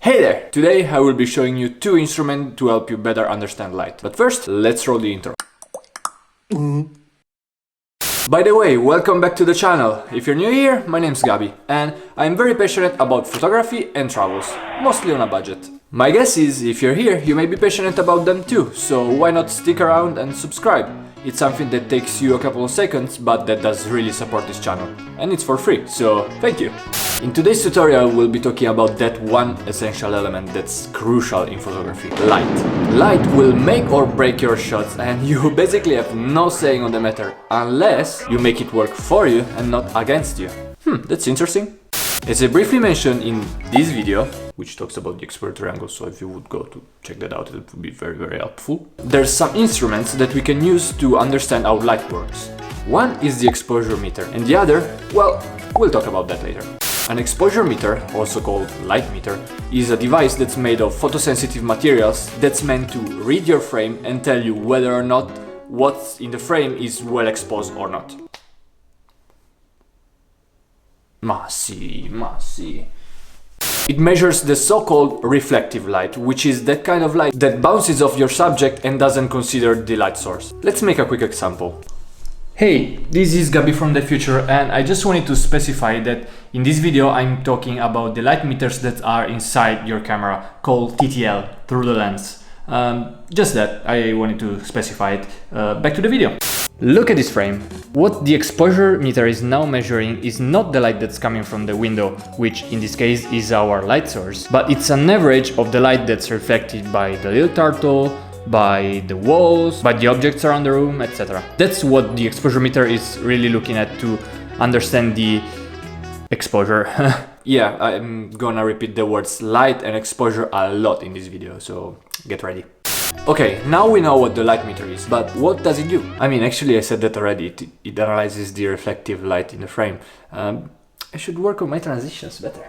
Hey there! Today I will be showing you two instruments to help you better understand light. But first, let's roll the intro. By the way, welcome back to the channel. If you're new here, my name's Gabi, and I'm very passionate about photography and travels, mostly on a budget. My guess is, if you're here, you may be passionate about them too, so why not stick around and subscribe? It's something that takes you a couple of seconds, but that does really support this channel. And it's for free, so thank you! In today's tutorial, we'll be talking about that one essential element that's crucial in photography: light. Light will make or break your shots, and you basically have no saying on the matter, unless you make it work for you and not against you. That's interesting. As I briefly mentioned in this video, which talks about the exposure triangle, so if you would go to check that out, it would be very helpful. There's some instruments that we can use to understand how light works. One is the exposure meter, and the other, well, we'll talk about that later. An exposure meter, also called light meter, is a device that's made of photosensitive materials that's meant to read your frame and tell you whether or not what's in the frame is well exposed or not. Ma sì. It measures the so-called reflective light, which is that kind of light that bounces off your subject and doesn't consider the light source. Let's make a quick example. Hey, this is Gabi from the future, and I just wanted to specify that in this video I'm talking about the light meters that are inside your camera, called TTL, through the lens. Just that, I wanted to specify it. Back to the video. Look at this frame. What the exposure meter is now measuring is not the light that's coming from the window, which in this case is our light source, but it's an average of the light that's reflected by the little turtle, by the walls, by the objects around the room, etc. That's what the exposure meter is really looking at to understand the exposure. Yeah, I'm gonna repeat the words light and exposure a lot in this video, so get ready. Okay, now we know what the light meter is, but what does it do? I mean, actually I said that already, it analyzes the reflective light in the frame. I should work on my transitions better.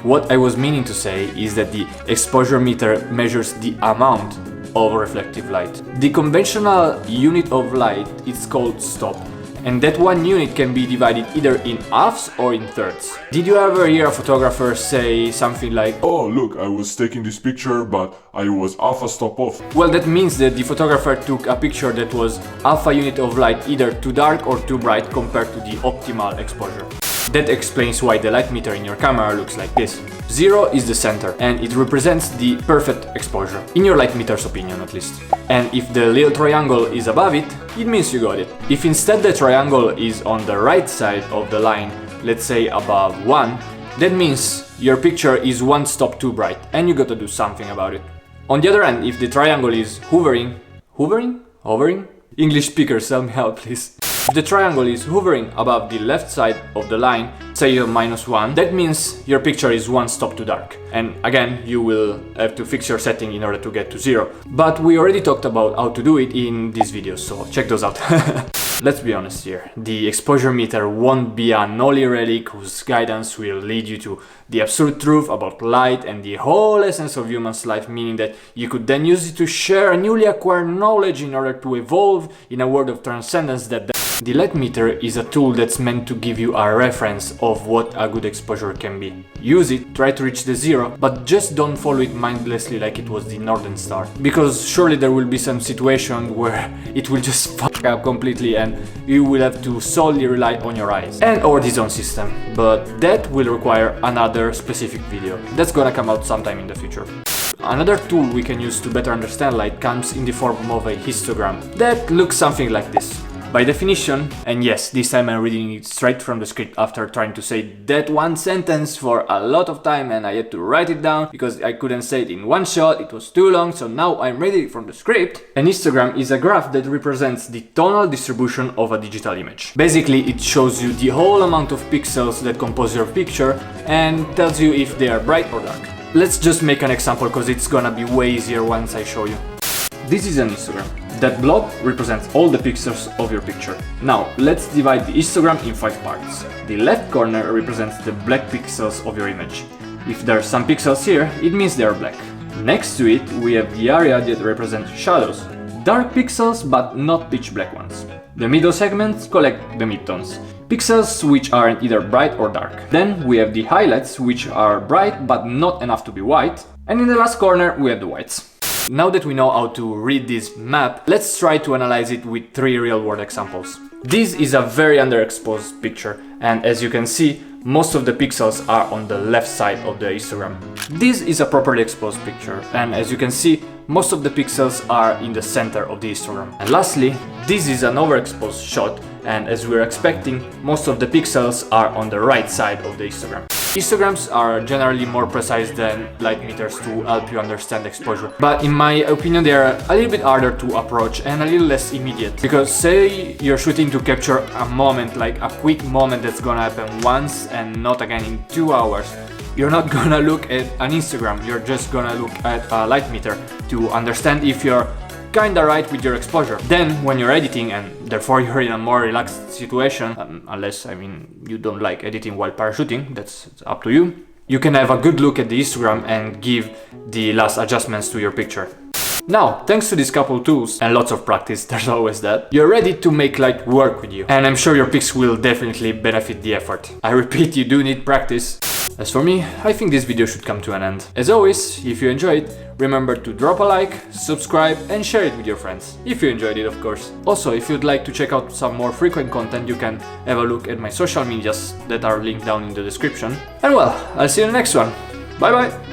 What I was meaning to say is that the exposure meter measures the amount of reflective light. The conventional unit of light is called stop, and that one unit can be divided either in halves or in thirds. Did you ever hear a photographer say something like, "Oh look, I was taking this picture but I was half a stop off"? Well, that means that the photographer took a picture that was half a unit of light either too dark or too bright compared to the optimal exposure. That explains why the light meter in your camera looks like this. 0 is the center, and it represents the perfect exposure, in your light meter's opinion at least. And if the little triangle is above it, it means you got it. If instead the triangle is on the right side of the line, let's say above 1, that means your picture is one stop too bright, and you gotta do something about it. On the other hand, if the triangle is hovering? English speakers, help me out please. If the triangle is hovering above the left side of the line, say -1, that means your picture is one stop too dark. And again, you will have to fix your setting in order to get to 0. But we already talked about how to do it in this video, so check those out. Let's be honest here, the exposure meter won't be an holy relic whose guidance will lead you to the absolute truth about light and the whole essence of human's life, meaning that you could then use it to share a newly acquired knowledge in order to evolve in a world of transcendence that the light meter is a tool that's meant to give you a reference of what a good exposure can be. Use it, try to reach the 0, but just don't follow it mindlessly like it was the Northern Star. Because surely there will be some situation where it will just fuck up completely and you will have to solely rely on your eyes and or the zone system. But that will require another specific video. That's gonna come out sometime in the future. Another tool we can use to better understand light comes in the form of a histogram that looks something like this. By definition, and yes, this time I'm reading it straight from the script after trying to say that one sentence for a lot of time and I had to write it down because I couldn't say it in one shot, it was too long, so now I'm reading it from the script. An histogram is a graph that represents the tonal distribution of a digital image. Basically, it shows you the whole amount of pixels that compose your picture and tells you if they are bright or dark. Let's just make an example because it's gonna be way easier once I show you. This is an histogram. That blob represents all the pixels of your picture. Now, let's divide the histogram in 5 parts. The left corner represents the black pixels of your image. If there are some pixels here, it means they are black. Next to it, we have the area that represents shadows. Dark pixels, but not pitch black ones. The middle segments collect the midtones. pixels which are either bright or dark. Then we have the highlights, which are bright but not enough to be white. And in the last corner we have the whites. Now that we know how to read this map, let's try to analyze it with 3 real-world examples. This is a very underexposed picture, and as you can see, most of the pixels are on the left side of the histogram. This is a properly exposed picture, and as you can see, most of the pixels are in the center of the histogram. And lastly, this is an overexposed shot, and as we were expecting, most of the pixels are on the right side of the histogram. Histograms are generally more precise than light meters to help you understand exposure, but in my opinion they are a little bit harder to approach and a little less immediate. Because say you're shooting to capture a moment, like a quick moment that's gonna happen once and not again in 2 hours, you're not gonna look at an histogram, you're just gonna look at a light meter to understand if you're kinda right with your exposure. Then when you're editing, and therefore you're in a more relaxed situation, unless you don't like editing while parachuting, that's up to you, you can have a good look at the histogram and give the last adjustments to your picture. Now, thanks to these couple tools and lots of practice, there's always that, you're ready to make light work with you. And I'm sure your pics will definitely benefit the effort. I repeat, you do need practice. As for me, I think this video should come to an end. As always, if you enjoyed, remember to drop a like, subscribe and share it with your friends. If you enjoyed it, of course. Also, if you'd like to check out some more frequent content, you can have a look at my social medias that are linked down in the description. And well, I'll see you in the next one. Bye bye!